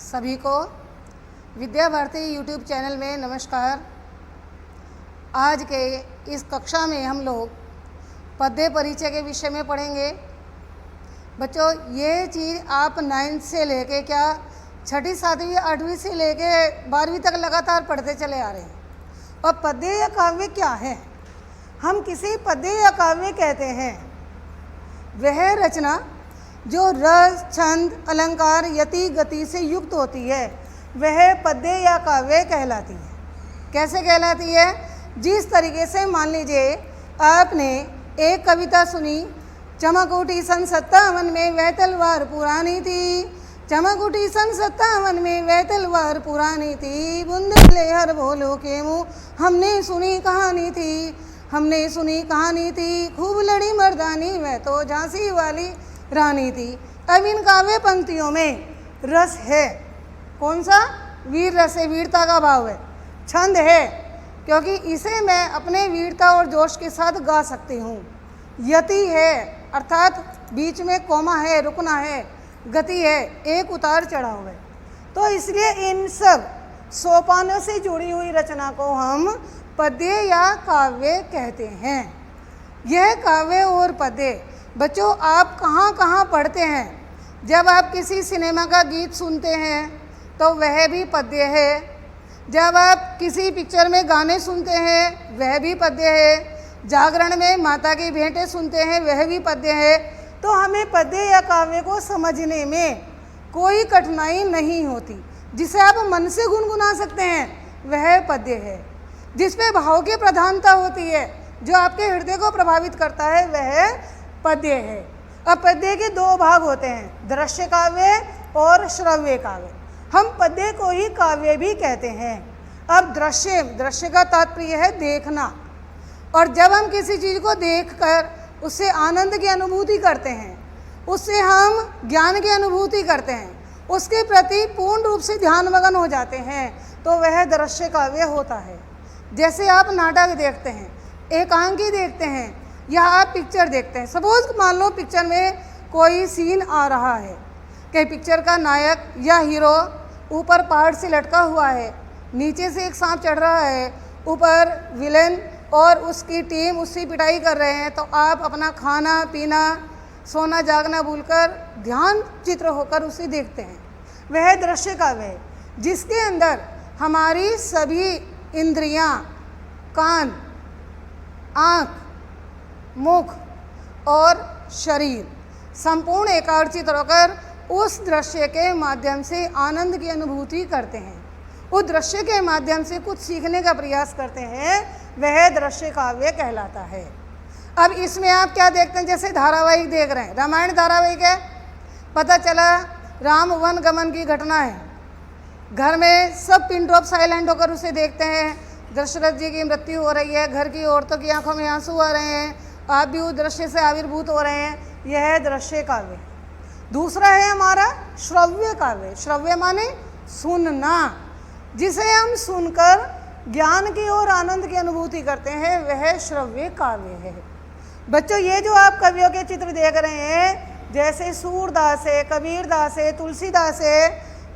सभी को Vidya Bharati YouTube channel में नमस्कार। आज के इस कक्षा में हम लोग पद्य परिचय के विषय में पढ़ेंगे। बच्चों, ये चीज़ आप 9th से लेके क्या 6ठी 7वीं 8वीं से लेके 12वीं तक लगातार पढ़ते चले आ रहे हैं। और पद्य या काव्य क्या है? हम किसी पद्य या काव्य कहते हैं वह रचना जो रस, छंद, अलंकार, यति, गति से युक्त होती है, वह पद्य या काव्य कहलाती है। कैसे कहलाती है? जिस तरीके से मान लीजिए आपने एक कविता सुनी, चमक उठी सन 57 में वह तलवार पुरानी थी, चमक उठी सन 57 में वह तलवार पुरानी थी, बुंदेले हर बोलो के मुँह हमने सुनी कहानी थी, हमने सुनी कहानी थी, खूब लड़ी मर्दानी वह तो झांसी वाली रानी थी। अब इन काव्य पंक्तियों में रस है, कौन सा? वीर रस है, वीरता का भाव है। छंद है, क्योंकि इसे मैं अपने वीरता और जोश के साथ गा सकती हूँ। यति है, अर्थात बीच में कोमा है, रुकना है। गति है, एक उतार चढ़ाव है। तो इसलिए इन सब सोपानों से जुड़ी हुई रचना को हम पद्य या काव्य कहते हैं। यह काव्य और पद्य बच्चों आप कहाँ कहाँ पढ़ते हैं? जब आप किसी सिनेमा का गीत सुनते हैं तो वह भी पद्य है। जब आप किसी पिक्चर में गाने सुनते हैं वह भी पद्य है। जागरण में माता की भेंटें सुनते हैं वह भी पद्य है। तो हमें पद्य या काव्य को समझने में कोई कठिनाई नहीं होती। जिसे आप मन से गुनगुना सकते हैं वह पद्य है। जिस पे भाव की प्रधानता होती है, जो आपके हृदय को प्रभावित करता है, वह पद्य है। अब पद्य के दो भाग होते हैं, दृश्य काव्य और श्रव्य काव्य। हम पद्य को ही काव्य भी कहते हैं। अब दृश्य का तात्पर्य है देखना, और जब हम किसी चीज़ को देखकर उससे आनंद की अनुभूति करते हैं, उससे हम ज्ञान की अनुभूति करते हैं, उसके प्रति पूर्ण रूप से ध्यानमग्न हो जाते हैं, तो वह दृश्य काव्य होता है। जैसे आप नाटक देखते हैं, एकांकी देखते हैं, या आप पिक्चर देखते हैं। सपोज मान लो पिक्चर में कोई सीन आ रहा है कि पिक्चर का नायक या हीरो ऊपर पहाड़ से लटका हुआ है, नीचे से एक सांप चढ़ रहा है, ऊपर विलेन और उसकी टीम उसकी पिटाई कर रहे हैं, तो आप अपना खाना पीना सोना जागना भूलकर ध्यान चित्र होकर उसे देखते हैं। वह दृश्य काव्य है, जिसके अंदर हमारी सभी इंद्रियां, कान, आँख, मुख और शरीर संपूर्ण एकाग्रचित होकर उस दृश्य के माध्यम से आनंद की अनुभूति करते हैं, उस दृश्य के माध्यम से कुछ सीखने का प्रयास करते हैं, वह दृश्य काव्य कहलाता है। अब इसमें आप क्या देखते हैं? जैसे धारावाहिक देख रहे हैं, रामायण धारावाहिक है, पता चला राम वन गमन की घटना है, घर में सब पिन ड्रॉप साइलेंट होकर उसे देखते हैं, दशरथ जी की मृत्यु हो रही है, घर की औरतों की आंखों में आंसू आ रहे हैं, आप भी उस दृश्य से आविर्भूत हो रहे हैं, यह है दृश्य काव्य। दूसरा है हमारा श्रव्य काव्य। श्रव्य माने सुनना, जिसे हम सुनकर ज्ञान की और आनंद की अनुभूति करते हैं, वह श्रव्य काव्य है। बच्चों, ये जो आप कवियों के चित्र देख रहे हैं, जैसे सूरदास है, कबीरदास है, तुलसीदास है,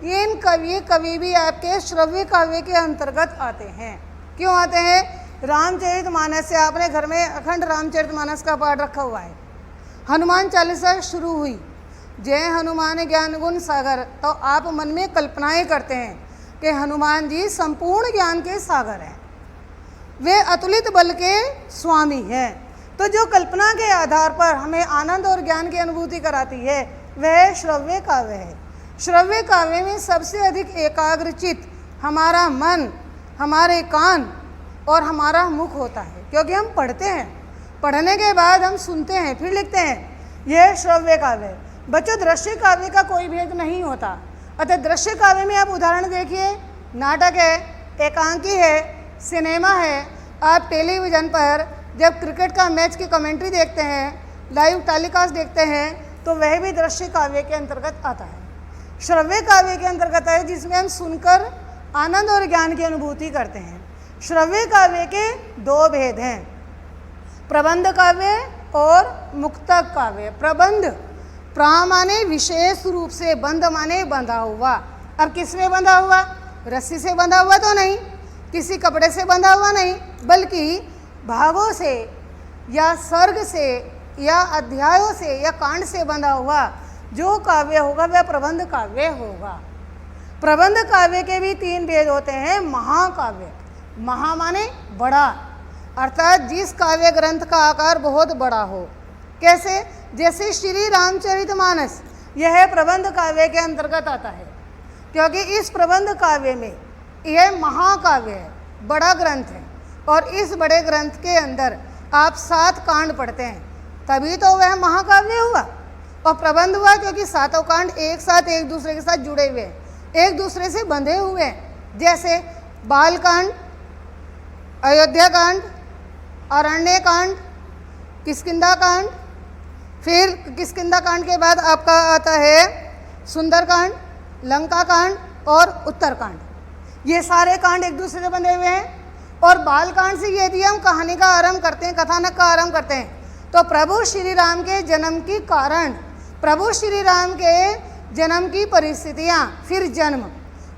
इन कवि भी आपके श्रव्य काव्य के अंतर्गत आते हैं। क्यों आते हैं? रामचरितमानस से आपने घर में अखंड रामचरितमानस का पाठ रखा हुआ है। हनुमान चालीसा शुरू हुई, जय हनुमान ज्ञान गुण सागर, तो आप मन में कल्पनाएं करते हैं कि हनुमान जी संपूर्ण ज्ञान के सागर हैं, वे अतुलित बल के स्वामी हैं। तो जो कल्पना के आधार पर हमें आनंद और ज्ञान की अनुभूति कराती है, वह श्रव्य काव्य है। श्रव्य काव्य में सबसे अधिक एकाग्रचित हमारा मन, हमारे कान और हमारा मुख होता है, क्योंकि हम पढ़ते हैं, पढ़ने के बाद हम सुनते हैं, फिर लिखते हैं। यह श्रव्य काव्य है। बच्चों, दृश्य काव्य का कोई भेद नहीं होता। अतः दृश्य काव्य में आप उदाहरण देखिए, नाटक है, एकांकी है, सिनेमा है। आप टेलीविज़न पर जब क्रिकेट का मैच की कमेंट्री देखते हैं, लाइव टेलीकास्ट देखते हैं, तो वह भी दृश्य काव्य के अंतर्गत आता है। श्रव्य काव्य के अंतर्गत है, जिसमें हम सुनकर आनंद और ज्ञान की अनुभूति करते हैं। श्रव्य काव्य के दो भेद हैं, प्रबंध काव्य और मुक्तक काव्य। प्रबंध प्रा माने विशेष रूप से, बंध माने बंधा हुआ, अब किस में बंधा हुआ? रस्सी से बंधा हुआ तो नहीं, किसी कपड़े से बंधा हुआ नहीं, बल्कि भागों से या सर्ग से या अध्यायों से या कांड से बंधा हुआ जो काव्य होगा वह प्रबंध काव्य होगा। प्रबंध काव्य के भी 3 भेद होते हैं। महाकाव्य, महा माने बड़ा, अर्थात जिस काव्य ग्रंथ का आकार बहुत बड़ा हो। कैसे? जैसे श्री रामचरितमानस, यह प्रबंध काव्य के अंतर्गत आता है, क्योंकि इस प्रबंध काव्य में यह महाकाव्य है, बड़ा ग्रंथ है, और इस बड़े ग्रंथ के अंदर आप 7 कांड पढ़ते हैं, तभी तो वह महाकाव्य हुआ। और प्रबंध हुआ क्योंकि 7 कांड एक साथ एक दूसरे के साथ जुड़े हुए हैं, एक दूसरे से बंधे हुए हैं। जैसे बालकांड, अयोध्या कांड, अरण्य कांड, किष्किंधा कांड, फिर किष्किंधा कांड के बाद आपका आता है सुंदरकांड, लंका कांड और उत्तरकांड। ये सारे कांड एक दूसरे से बंधे हुए हैं। और बालकांड से यदि हम कहानी का आरंभ करते हैं, कथानक का आरंभ करते हैं, तो प्रभु श्री राम के जन्म की कारण, प्रभु श्री राम के जन्म की परिस्थितियाँ, फिर जन्म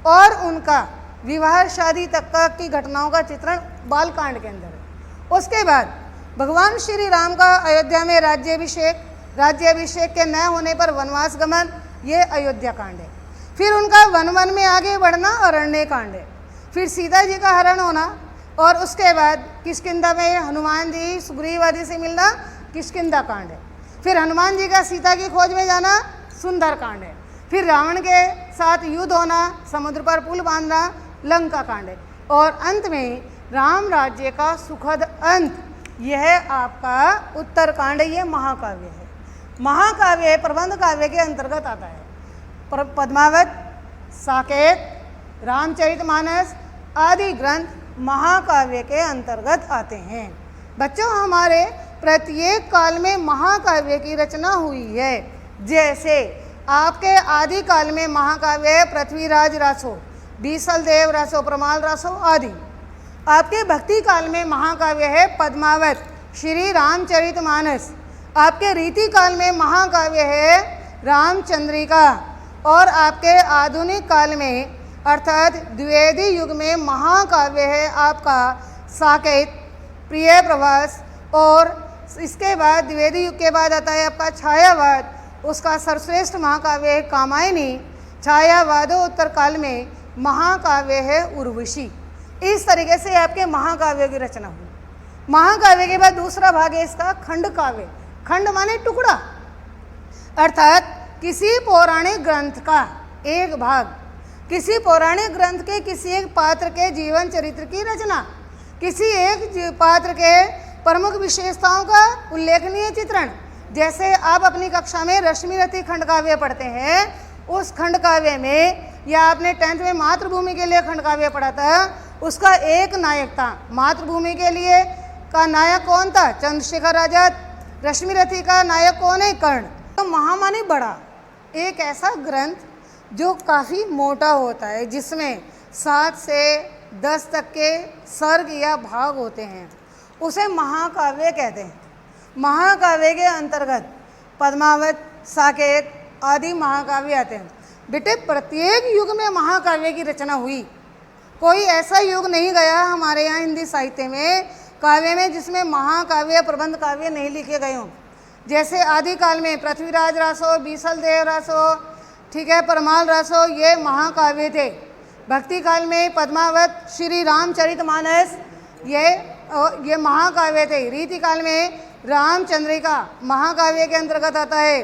और उनका विवाह शादी तक का की घटनाओं का चित्रण बालकांड के अंदर है। उसके बाद भगवान श्री राम का अयोध्या में राज्याभिषेक, राज्याभिषेक के न होने पर वनवास गमन, ये अयोध्या कांड है। फिर उनका वन वन में आगे बढ़ना अरण्य कांड है। फिर सीता जी का हरण होना, और उसके बाद किष्किंधा में हनुमान जी सुग्रीव आदि से मिलना, किष्किंधा कांड है। फिर हनुमान जी का सीता की खोज में जाना, सुंदर कांड है। फिर रावण के साथ युद्ध होना, समुद्र पर पुल बांधना, लंका कांड है। और अंत में राम राज्य का सुखद अंत, यह आपका उत्तरकांड, ये महाकाव्य है। महाकाव्य प्रबंध काव्य के अंतर्गत आता है। पद्मावत, साकेत, रामचरितमानस आदि ग्रंथ महाकाव्य के अंतर्गत आते हैं। बच्चों, हमारे प्रत्येक काल में महाकाव्य की रचना हुई है। जैसे आपके आदि काल में महाकाव्य है पृथ्वीराज रासो, बीसल देव रासो, प्रमाल रासो आदि। आपके भक्ति काल में महाकाव्य है पद्मावत, श्री रामचरितमानस। आपके रीति काल में महाकाव्य है रामचंद्रिका। और आपके आधुनिक काल में अर्थात द्विवेदी युग में महाकाव्य है आपका साकेत, प्रिय प्रवास। और इसके बाद द्विवेदी युग के बाद आता है आपका छायावाद, उसका सर्वश्रेष्ठ महाकाव्य है कामायनी। छायावादो उत्तर काल में महाकाव्य है उर्वशी। इस तरीके से आपके महाकाव्य की रचना हुई। महाकाव्य के बाद दूसरा भाग है इसका खंड काव्य। खंड माने टुकड़ा, अर्थात किसी पौराणिक ग्रंथ का एक भाग, किसी पौराणिक ग्रंथ के किसी एक पात्र के जीवन चरित्र की रचना, किसी एक पात्र के प्रमुख विशेषताओं का उल्लेखनीय चित्रण। जैसे आप अपनी कक्षा में रश्मिरथी खंड काव्य पढ़ते हैं, उस खंड काव्य में, या आपने 10th में मातृभूमि के लिए खंड काव्य पढ़ा था, उसका एक नायक था। मातृभूमि के लिए का नायक कौन था? चंद्रशेखर आजाद। रश्मिरथी का नायक कौन है? कर्ण। तो महामानी बड़ा एक ऐसा ग्रंथ जो काफ़ी मोटा होता है, जिसमें 7 से 10 तक के सर्ग या भाग होते हैं, उसे महाकाव्य कहते हैं। महाकाव्य के अंतर्गत पद्मावत, साकेत आदि महाकाव्य आते हैं। बेटे, प्रत्येक युग में महाकाव्य की रचना हुई। कोई ऐसा युग नहीं गया हमारे यहाँ हिंदी साहित्य में, काव्य में, जिसमें महाकाव्य प्रबंध काव्य नहीं लिखे गए हों। जैसे आदिकाल में पृथ्वीराज रासो, बीसल देव रासो, ठीक है, परमाल रासो, ये महाकाव्य थे। भक्ति काल में पद्मावत, श्री रामचरितमानस, ये महाकाव्य थे। रीति काल में रामचंद्रिका महाकाव्य के अंतर्गत आता है।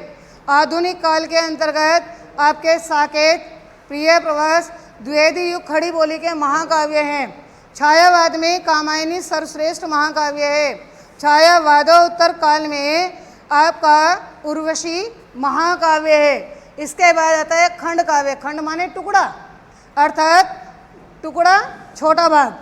आधुनिक काल के अंतर्गत आपके साकेत, प्रिय प्रवास, द्विवेदी युग खड़ी बोली के महाकाव्य हैं। छायावाद में कामायनी सर्वश्रेष्ठ महाकाव्य है। छायावादोत्तर काल में आपका उर्वशी महाकाव्य है। इसके बाद आता है खंड काव्य। खंड माने टुकड़ा, अर्थात टुकड़ा छोटा भाग।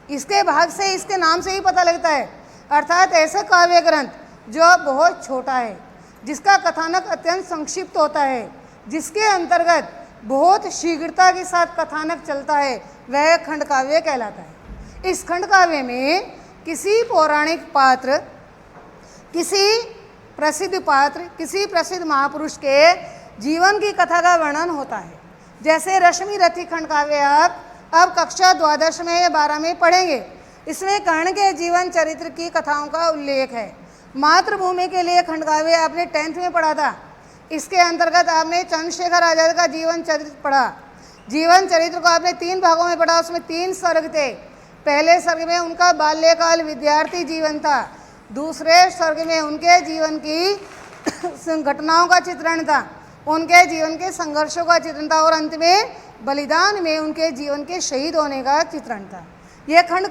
इसके भाग से, इसके नाम से ही पता लगता है, अर्थात ऐसा काव्य ग्रंथ जो बहुत छोटा है, जिसका कथानक अत्यंत संक्षिप्त होता है, जिसके अंतर्गत बहुत शीघ्रता के साथ कथानक चलता है, वह खंड काव्य कहलाता है। इस खंड काव्य में किसी पौराणिक पात्र, किसी प्रसिद्ध पात्र, किसी प्रसिद्ध महापुरुष के जीवन की कथा का वर्णन होता है। जैसे रश्मि रथी खंड काव्य आप अब कक्षा द्वादश में या 12 में पढ़ेंगे। इसमें कर्ण के जीवन चरित्र की कथाओं का उल्लेख है। मातृभूमि के लिए खंड काव्य आपने 10th में पढ़ा था। इसके अंतर्गत आपने चंद्रशेखर आजाद का जीवन चरित्र पढ़ा। जीवन चरित्र को आपने 3 भागों में पढ़ा। उसमें 3 सर्ग थे। पहले सर्ग में उनका बाल्यकाल विद्यार्थी जीवन था, दूसरे सर्ग में उनके जीवन की घटनाओं का चित्रण था, उनके जीवन के संघर्षों का चित्रण था, और अंत में बलिदान में उनके जीवन के शहीद होने का चित्रण था। यह खंड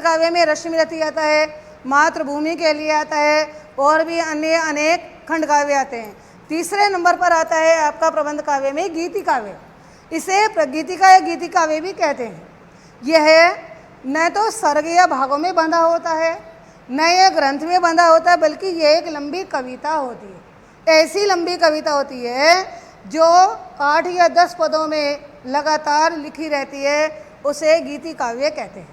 काव्य में रश्मि रथी आता है, मातृभूमि के लिए आता है, और भी अन्य अनेक खंड काव्य आते हैं। तीसरे नंबर पर आता है आपका प्रबंध काव्य में गीति काव्य। इसे प्रगीतिका या गीति काव्य भी कहते हैं। यह न तो सर्ग या भागों में बंधा होता है, न यह ग्रंथ में बंधा होता है, बल्कि यह एक लंबी कविता होती है। ऐसी लंबी कविता होती है जो 8 या 10 पदों में लगातार लिखी रहती है, उसे गीति काव्य कहते हैं।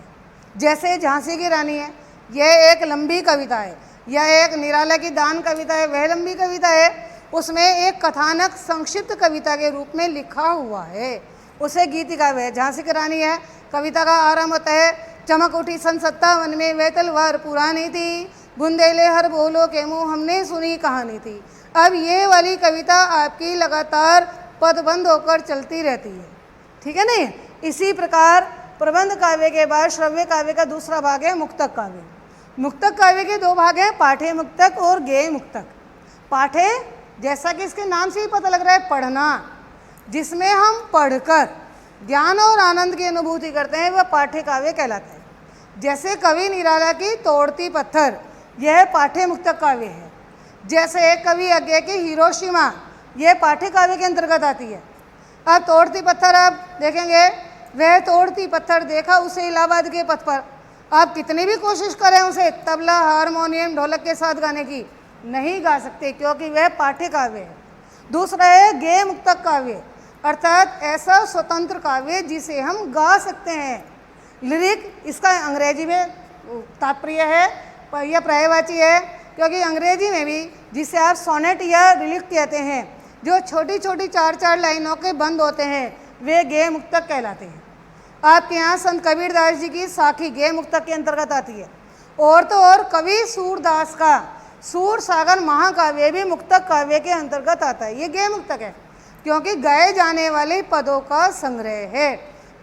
जैसे झांसी की रानी है, यह एक लंबी कविता है। यह एक निराला की दान कविता है, वह लंबी कविता है। उसमें एक कथानक संक्षिप्त कविता के रूप में लिखा हुआ है, उसे गीति काव्य है। झांसी की रानी है, कविता का आरंभ होता है, चमक उठी सन 57 में वह तलवार पुरानी थी, बुंदेले हर बोलो के मुँह हमने सुनी कहानी थी। अब ये वाली कविता आपकी लगातार पदबंद होकर चलती रहती है, ठीक है नहीं। इसी प्रकार प्रबंध काव्य के बाद श्रव्य काव्य का दूसरा भाग है मुक्तक काव्य। मुक्तक काव्य के 2 भाग हैं, पाठे मुक्तक और गेय मुक्तक। पाठे जैसा कि इसके नाम से ही पता लग रहा है, पढ़ना, जिसमें हम पढ़कर ज्ञान और आनंद की अनुभूति करते हैं, वह पाठ्य काव्य कहलाता है। जैसे कवि निराला की तोड़ती पत्थर, यह पाठ्य मुक्तक काव्य है। जैसे कवि अज्ञे की हिरोशिमा, यह पाठ्य काव्य के अंतर्गत आती है। अब तोड़ती पत्थर आप देखेंगे, वह तोड़ती पत्थर देखा उसे इलाहाबाद के पथ पर। आप कितनी भी कोशिश करें उसे तबला, हारमोनियम, ढोलक के साथ गाने की, नहीं गा सकते, क्योंकि वह पाठ्य काव्य है। दूसरा है गेय मुक्तक काव्य, अर्थात ऐसा स्वतंत्र काव्य जिसे हम गा सकते हैं। लिरिक इसका अंग्रेजी में तात्पर्य है, यह पर्यायवाची है, क्योंकि अंग्रेजी में भी जिसे आप सोनेट या लिरिक कहते हैं, जो छोटी छोटी 4-4 लाइनों के बंद होते हैं, वे गेय मुक्तक कहलाते हैं। आपके यहाँ संत कबीरदास जी की साखी गेय मुक्तक के अंतर्गत आती है। और तो और कवि सूरदास का सूर सागर महाकाव्य भी मुक्तक काव्य के अंतर्गत आता है। ये गेय मुक्तक है, क्योंकि गाए जाने वाले पदों का संग्रह है।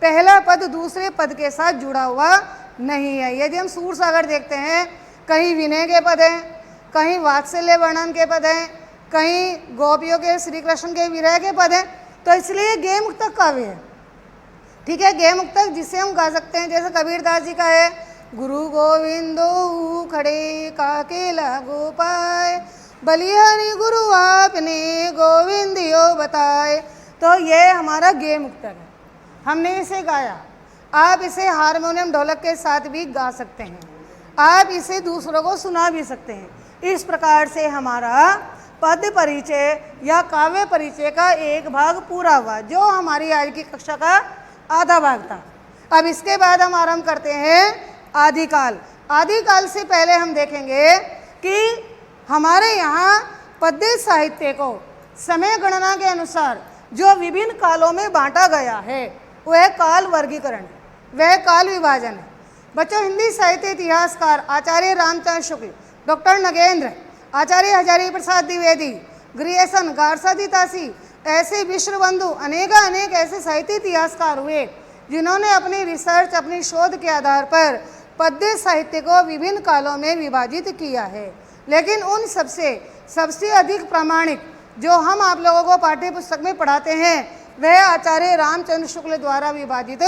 पहला पद दूसरे पद के साथ जुड़ा हुआ नहीं है। यदि हम सूर सागर देखते हैं, कहीं विनय के पद हैं, कहीं वात्सल्य वर्णन के पद हैं, कहीं गोपियों के श्री कृष्ण के विरह के पद हैं, तो इसलिए गेय मुक्तक काव्य है, ठीक है। गेय मुक्तक जिसे हम गा सकते हैं, जैसे कबीरदास जी का है, गुरु गोविंदो खड़े काके लागो पाए, बलिहारी गुरु आपने गोविंदियो बताए। तो ये हमारा गेय मुक्तक है, हमने इसे गाया। आप इसे हारमोनियम ढोलक के साथ भी गा सकते हैं, आप इसे दूसरों को सुना भी सकते हैं। इस प्रकार से हमारा पद्य परिचय या काव्य परिचय का एक भाग पूरा हुआ, जो हमारी आज की कक्षा का आधा भाग था। अब इसके बाद हम आरंभ करते हैं आदिकाल। आदिकाल से पहले हम देखेंगे कि हमारे यहाँ पद्य साहित्य को समय गणना के अनुसार जो विभिन्न कालों में बांटा गया है, वह काल वर्गीकरण है, वह काल विभाजन है। बच्चों, हिंदी साहित्य इतिहासकार आचार्य रामचंद्र शुक्ल, डॉक्टर नगेंद्र, आचार्य हजारी प्रसाद द्विवेदी, ग्रियसन, गारसादी तासी, ऐसे विश्व बंधु अनेक ऐसे साहित्य इतिहासकार हुए जिन्होंने अपनी रिसर्च, अपनी शोध के आधार पर पद्य साहित्य को विभिन्न कालों में विभाजित किया है। लेकिन उन सबसे अधिक प्रामाणिक जो हम आप लोगों को पाठ्य पुस्तक में पढ़ाते हैं, वह आचार्य रामचंद्र शुक्ल द्वारा विभाजित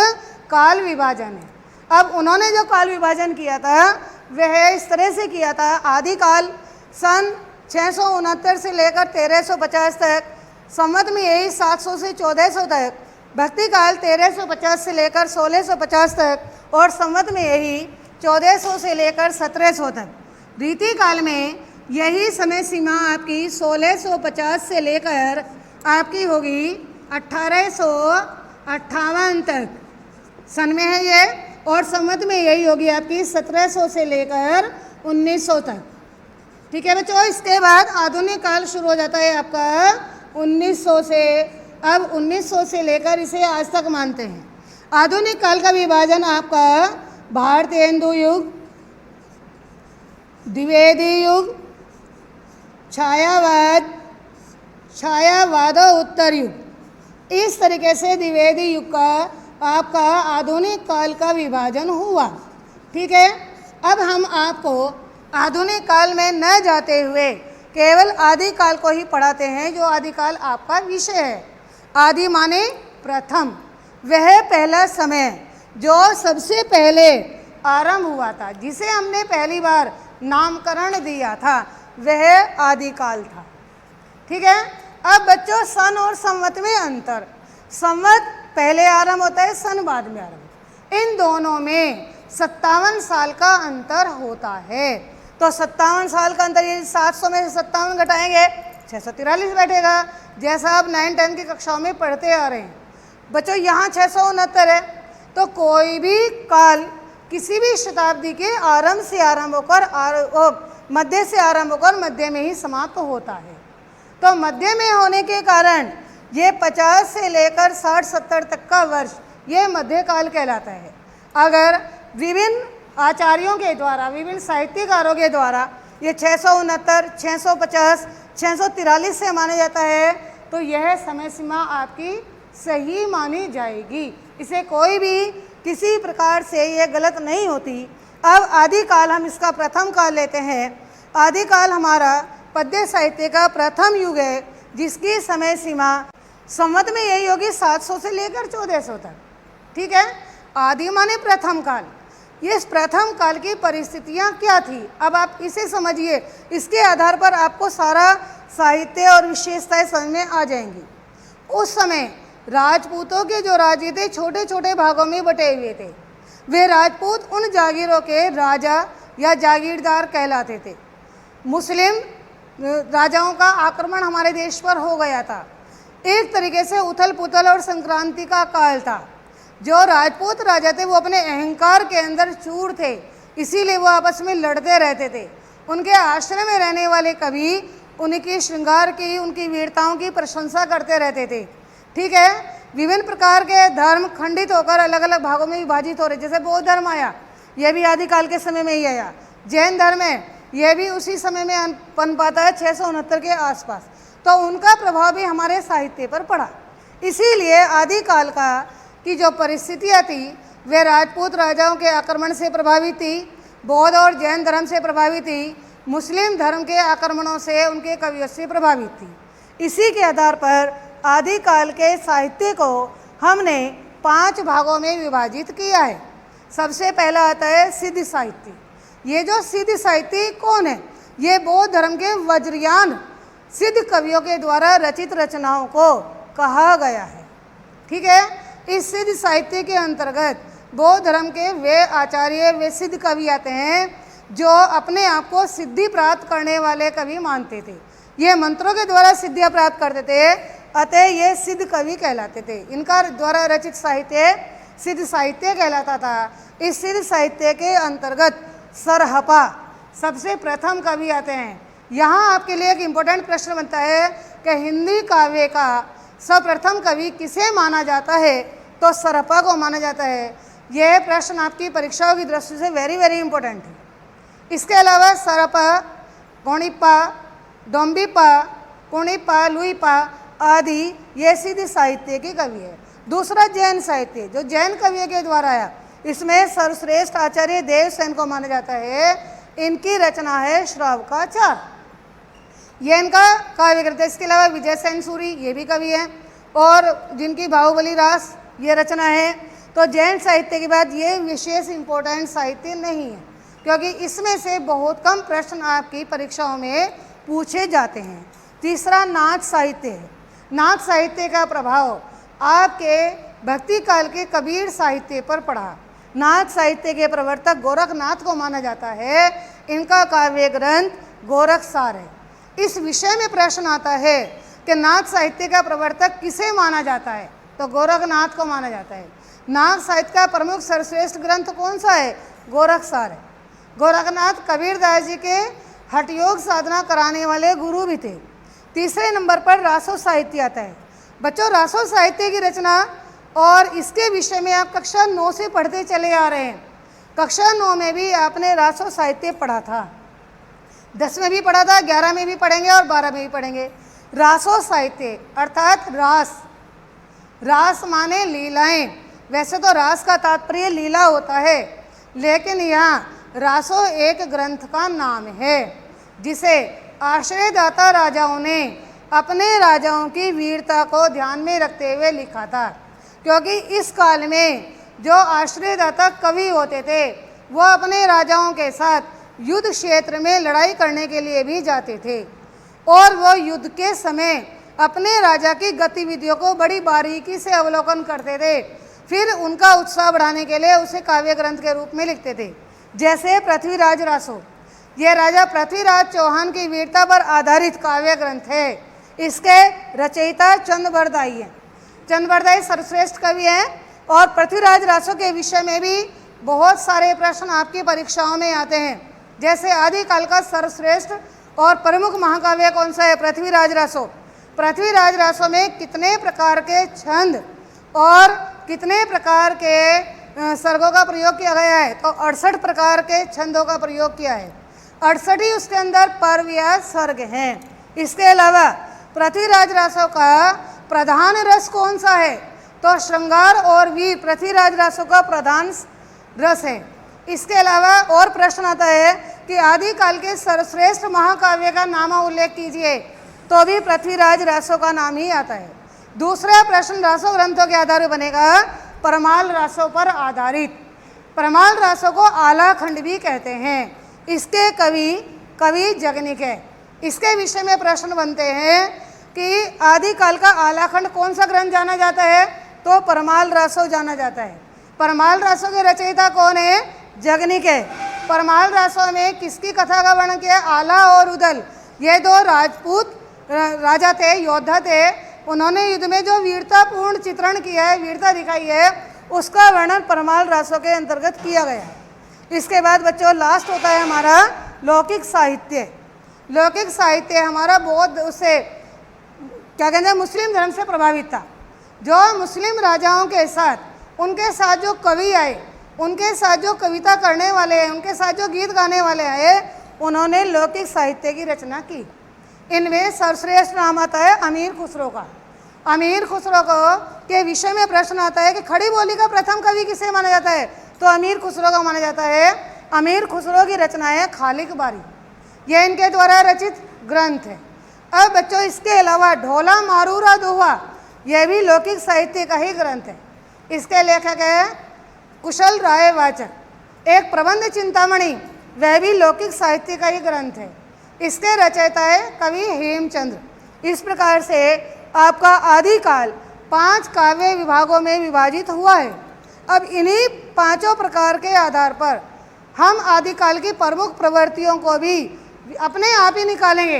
काल विभाजन है। अब उन्होंने जो काल विभाजन किया था वह इस तरह से किया था। आदिकाल सन 669 से लेकर 1350 तक, संवत में यही 700 से 1400 तक, भक्ति काल 1350 से लेकर 1650 तक, और संवत में यही 1400 से लेकर 1700 तक। रीति काल में यही समय सीमा आपकी 1650 से लेकर आपकी होगी 1858 तक सन में है ये, और संवत में यही होगी आपकी 1700 से लेकर 1900 तक, ठीक है बच्चों। इसके बाद आधुनिक काल शुरू हो जाता है आपका 1900 से अब 1900 से लेकर इसे आज तक मानते हैं। आधुनिक काल का विभाजन आपका भारतीय हिंदू युग, द्विवेदी युग, छायावादोत्तर युग, इस तरीके से द्विवेदी युग का आपका आधुनिक काल का विभाजन हुआ। ठीक है, अब हम आपको आधुनिक काल में न जाते हुए केवल आदिकाल को ही पढ़ाते हैं, जो आदिकाल आपका विषय है। आदि माने प्रथम, वह पहला समय जो सबसे पहले आरंभ हुआ था, जिसे हमने पहली बार नामकरण दिया था, वह आदिकाल था। ठीक है, अब बच्चों सन और संवत में अंतर। संवत पहले आरंभ होता है, सन बाद में आरंभ। इन दोनों में 57 साल का अंतर होता है। तो 57 साल का अंतर, ये 700 में से 57 घटाएंगे 643 बैठेगा, जैसा आप 9-10 की कक्षाओं में पढ़ते आ रहे हैं। बच्चों यहाँ 669 है, तो कोई भी काल किसी भी शताब्दी के आरंभ से आरंभ होकर मध्य से आरंभ होकर मध्य में ही समाप्त होता है। तो मध्य में होने के कारण ये 50 से लेकर 60-70 तक का वर्ष ये मध्य काल कहलाता है। अगर विभिन्न आचार्यों के द्वारा, विभिन्न साहित्यकारों के द्वारा ये 669, 650, 643 से माना जाता है, तो यह समय सीमा आपकी सही मानी जाएगी। इसे कोई भी किसी प्रकार से यह गलत नहीं होती। अब आदिकाल हम इसका प्रथम काल लेते हैं। आदिकाल हमारा पद्य साहित्य का प्रथम युग है, जिसकी समय सीमा संवत में यही होगी 700 से लेकर 1400 तक। ठीक है, आदि माने प्रथम काल। ये इस प्रथम काल की परिस्थितियां क्या थी, अब आप इसे समझिए। इसके आधार पर आपको सारा साहित्य और विशेषताएं समझ में आ जाएंगी। उस समय राजपूतों के जो राज्य थे छोटे छोटे भागों में बटे हुए थे। वे राजपूत उन जागीरों के राजा या जागीरदार कहलाते थे। मुस्लिम राजाओं का आक्रमण हमारे देश पर हो गया था। एक तरीके से उथल पुथल और संक्रांति का काल था। जो राजपूत राजा थे वो अपने अहंकार के अंदर चूर थे, इसीलिए वो आपस में लड़ते रहते थे। उनके आश्रय में रहने वाले कवि उनकी श्रृंगार की, उनकी वीरताओं की प्रशंसा करते रहते थे। ठीक है, विभिन्न प्रकार के धर्म खंडित होकर अलग अलग भागों में विभाजित हो रहे। जैसे बौद्ध धर्म आया, यह भी आदिकाल के समय में ही आया। जैन धर्म है, यह भी उसी समय में पन पाता है 669 के आसपास। तो उनका प्रभाव भी हमारे साहित्य पर पड़ा। इसीलिए आदिकाल का की जो परिस्थितियाँ थी वे राजपूत राजाओं के आक्रमण से प्रभावित थी, बौद्ध और जैन धर्म से प्रभावित थी, मुस्लिम धर्म के आक्रमणों से, उनके कवियों से प्रभावित थी। इसी के आधार पर आदिकाल के साहित्य को हमने 5 भागों में विभाजित किया है। सबसे पहला आता है सिद्ध साहित्य। ये जो सिद्ध साहित्य कौन है? ये बौद्ध धर्म के वज्रयान सिद्ध कवियों के द्वारा रचित रचनाओं को कहा गया है। ठीक है, इस सिद्ध साहित्य के अंतर्गत बौद्ध धर्म के वे आचार्य, वे सिद्ध कवि आते हैं जो अपने आप को सिद्धि प्राप्त करने वाले कवि मानते थे। ये मंत्रों के द्वारा सिद्धियाँ प्राप्त करते थे, अतः ये सिद्ध कवि कहलाते थे। इनका द्वारा रचित साहित्य सिद्ध साहित्य कहलाता था। इस सिद्ध साहित्य के अंतर्गत सरहपा सबसे प्रथम कवि आते हैं। यहाँ आपके लिए एक इम्पोर्टेंट प्रश्न बनता है कि हिंदी काव्य का सर्वप्रथम कवि किसे माना जाता है? तो सरहपा को माना जाता है। यह प्रश्न आपकी परीक्षाओं की दृष्टि से वेरी वेरी इंपॉर्टेंट है। इसके अलावा सरहपा, गोणिप्पा, डोम्बिप्पा, कुणिप्पा, लुइपा आदि ये सिद्ध साहित्य के कवि है। दूसरा जैन साहित्य जो जैन कवियों के द्वारा आया, इसमें सर्वश्रेष्ठ आचार्य देवसेन को माना जाता है। इनकी रचना है श्रावकाचार, ये इनका काव्य कृत है। इसके अलावा विजय सेन सूरी ये भी कवि हैं और जिनकी बाहुबली रास ये रचना है। तो जैन साहित्य के बाद ये विशेष इम्पोर्टेंट साहित्य नहीं है, क्योंकि इसमें से बहुत कम प्रश्न आपकी परीक्षाओं में पूछे जाते हैं। तीसरा नाथ साहित्य है। नाथ साहित्य का प्रभाव आपके भक्ति काल के कबीर साहित्य पर पड़ा। नाथ साहित्य के प्रवर्तक गोरखनाथ को माना जाता है। इनका काव्य ग्रंथ गोरखसार है। इस विषय में प्रश्न आता है कि नाथ साहित्य का प्रवर्तक किसे माना जाता है? तो गोरखनाथ को माना जाता है। नाथ साहित्य का प्रमुख सर्वश्रेष्ठ ग्रंथ कौन सा है? गोरखसार है। गोरखनाथ कबीरदास जी के हठयोग साधना कराने वाले गुरु भी थे। तीसरे नंबर पर रासो साहित्य आता है। बच्चों रासो साहित्य की रचना और इसके विषय में आप कक्षा 9 से पढ़ते चले आ रहे हैं। कक्षा 9 में भी आपने रासो साहित्य पढ़ा था, 10 में भी पढ़ा था, 11 में भी पढ़ेंगे और 12 में भी पढ़ेंगे। रासो साहित्य अर्थात रास, रास माने लीलाएं। वैसे तो रास का तात्पर्य लीला होता है, लेकिन यहाँ रासो एक ग्रंथ का नाम है जिसे आश्रयदाता राजाओं ने अपने राजाओं की वीरता को ध्यान में रखते हुए लिखा था, क्योंकि इस काल में जो आश्रयदाता कवि होते थे वो अपने राजाओं के साथ युद्ध क्षेत्र में लड़ाई करने के लिए भी जाते थे और वो युद्ध के समय अपने राजा की गतिविधियों को बड़ी बारीकी से अवलोकन करते थे, फिर उनका उत्साह बढ़ाने के लिए उसे काव्य ग्रंथ के रूप में लिखते थे। जैसे पृथ्वीराज रासो, ये राजा पृथ्वीराज चौहान की वीरता पर आधारित काव्य ग्रंथ है। इसके रचयिता चंद्रबरदाई हैं। चंद्रबरदाई सर्वश्रेष्ठ कवि हैं और पृथ्वीराज रासो के विषय में भी बहुत सारे प्रश्न आपकी परीक्षाओं में आते हैं। जैसे आदिकाल का सर्वश्रेष्ठ और प्रमुख महाकाव्य कौन सा है? पृथ्वीराज रासो। पृथ्वीराज रासो में कितने प्रकार के छंद और कितने प्रकार के सर्गों का प्रयोग किया गया है? तो 68 प्रकार के छंदों का प्रयोग किया है। 68 ही उसके अंदर पर्व या सर्ग हैं। इसके अलावा पृथ्वीराज रासो का प्रधान रस कौन सा है? तो श्रृंगार और वीर पृथ्वीराज रासो का प्रधान रस है। इसके अलावा और प्रश्न आता है कि आदिकाल के सर्वश्रेष्ठ महाकाव्य का नाम उल्लेख कीजिए, तो भी पृथ्वीराज रासो का नाम ही आता है। दूसरा प्रश्न रासो ग्रंथों के आधार पर बनेगा परमाल रासो पर आधारित। परमाल रासो को आलाखंड भी कहते हैं। इसके कवि जगनिक है। इसके विषय में प्रश्न बनते हैं कि आदिकाल का आलाखंड कौन सा ग्रंथ जाना जाता है? तो परमाल रासो जाना जाता है। परमाल रासो के रचयिता कौन है? जगनिक है। परमाल रासो में किसकी कथा का वर्णन किया? आला और उदल, ये दो राजपूत राजा थे, योद्धा थे। उन्होंने युद्ध में जो वीरतापूर्ण चित्रण किया है, वीरता दिखाई है, उसका वर्णन परमाल रासो के अंतर्गत किया गया है। इसके बाद बच्चों लास्ट होता है हमारा लौकिक साहित्य। लौकिक साहित्य हमारा बहुत उससे क्या कहते हैं, मुस्लिम धर्म से प्रभावित था। जो मुस्लिम राजाओं के साथ, उनके साथ जो कवि आए, उनके साथ जो कविता करने वाले हैं, उनके साथ जो गीत गाने वाले आए, उन्होंने लौकिक साहित्य की रचना की। इनमें सर्वश्रेष्ठ नाम आता है अमीर खुसरो का। अमीर खुसरो को के विषय में प्रश्न आता है कि खड़ी बोली का प्रथम कवि किसे माना जाता है? तो अमीर खुसरो का माना जाता है। अमीर खुसरो की रचना है खालिक बारी, यह इनके द्वारा रचित ग्रंथ है। अब बच्चों इसके अलावा ढोला मारूरा दोहा, यह भी लौकिक साहित्य का ही ग्रंथ है। इसके लेखक है कुशल राय वाचक। एक प्रबंध चिंतामणि, वह भी लौकिक साहित्य का ही ग्रंथ है। इसके रचयिता है कवि हेमचंद्र। इस प्रकार से आपका आदिकाल 5 काव्य विभागों में विभाजित हुआ है। अब इन्हीं 5 प्रकार के आधार पर हम आदिकाल की प्रमुख प्रवृत्तियों को भी अपने आप ही निकालेंगे।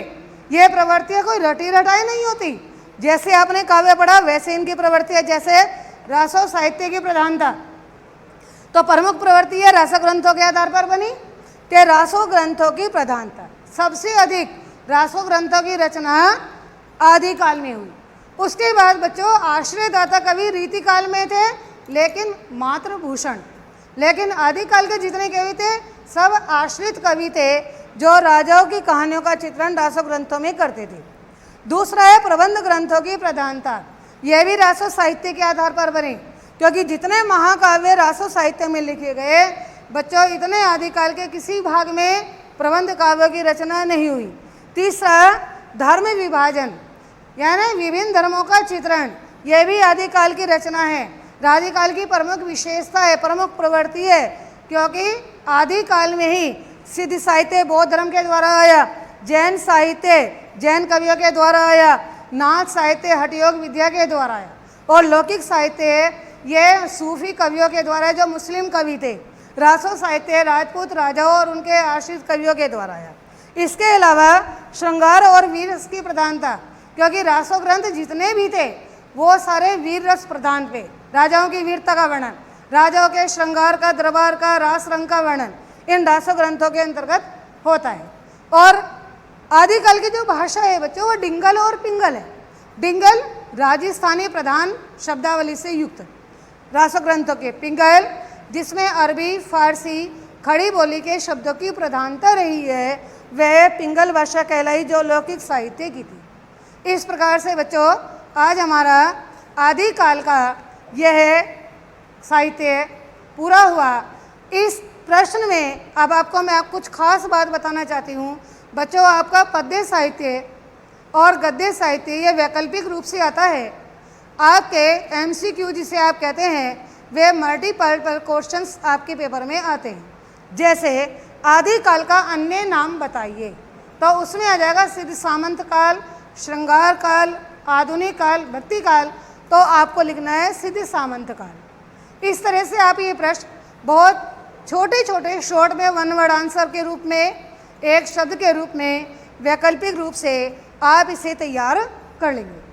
ये प्रवृत्तियाँ कोई रटी रटाई नहीं होती। जैसे आपने काव्य पढ़ा वैसे इनकी प्रवृत्तियाँ, जैसे रासो साहित्य की प्रधानता, तो प्रमुख प्रवृत्ति है रासो ग्रंथों के आधार पर बनी कि रासो ग्रंथों की प्रधानता। सबसे अधिक रासो ग्रंथों की रचना आदिकाल में हुई। उसके बाद बच्चों आश्रयदाता कवि रीतिकाल में थे, लेकिन मातृभूषण। लेकिन आदिकाल के जितने कवि थे सब आश्रित कवि थे, जो राजाओं की कहानियों का चित्रण रासो ग्रंथों में करते थे। दूसरा है प्रबंध ग्रंथों की प्रधानता। यह भी रासो साहित्य के आधार पर बने, क्योंकि जितने महाकाव्य रासो साहित्य में लिखे गए बच्चों, इतने आदिकाल के किसी भाग में प्रबंध काव्यों की रचना नहीं हुई। तीसरा धर्म विभाजन, यानी विभिन्न धर्मों का चित्रण, यह भी आदिकाल की रचना है। आदिकाल की प्रमुख विशेषता है, प्रमुख प्रवृत्ति है, क्योंकि आदिकाल में ही सिद्ध साहित्य बौद्ध धर्म के द्वारा आया, जैन साहित्य जैन कवियों के द्वारा आया, नाथ साहित्य हठयोग विद्या के द्वारा आया, और लौकिक साहित्य ये सूफी कवियों के द्वारा, जो मुस्लिम कवि थे। रासो साहित्य राजपूत राजाओं और उनके आश्रित कवियों के द्वारा आया। इसके अलावा श्रृंगार और वीर रस की प्रधानता, क्योंकि रासो ग्रंथ जितने भी थे वो सारे वीर रस प्रधान पे, राजाओं की वीरता का वर्णन, राजाओं के श्रृंगार का, दरबार का, रास रंग का वर्णन इन रासो ग्रंथों के अंतर्गत होता है। और आदिकाल की जो भाषा है बच्चों वो डिंगल और पिंगल है। डिंगल राजस्थानी प्रधान शब्दावली से युक्त। रासो ग्रंथों के पिंगल, जिसमें अरबी, फारसी, खड़ी बोली के शब्दों की प्रधानता रही है, वह पिंगल भाषा कहलाई जो लौकिक साहित्य की थी। इस प्रकार से बच्चों आज हमारा आदिकाल का यह साहित्य पूरा हुआ। इस प्रश्न में अब आपको मैं कुछ खास बात बताना चाहती हूँ। बच्चों आपका पद्य साहित्य और गद्य साहित्य ये वैकल्पिक रूप से आता है। आपके MCQ जिसे आप कहते हैं वे मल्टीपल क्वेश्चंस आपके पेपर में आते हैं। जैसे आदिकाल का अन्य नाम बताइए, तो उसमें आ जाएगा सिद्ध सामंत काल, श्रृंगार काल, आधुनिक काल, भक्ति काल। तो आपको लिखना है सिद्ध सामंत काल। इस तरह से आप ये प्रश्न बहुत छोटे छोटे शॉर्ट में वन वर्ड आंसर के रूप में, एक शब्द के रूप में, वैकल्पिक रूप से आप इसे तैयार कर लेंगे।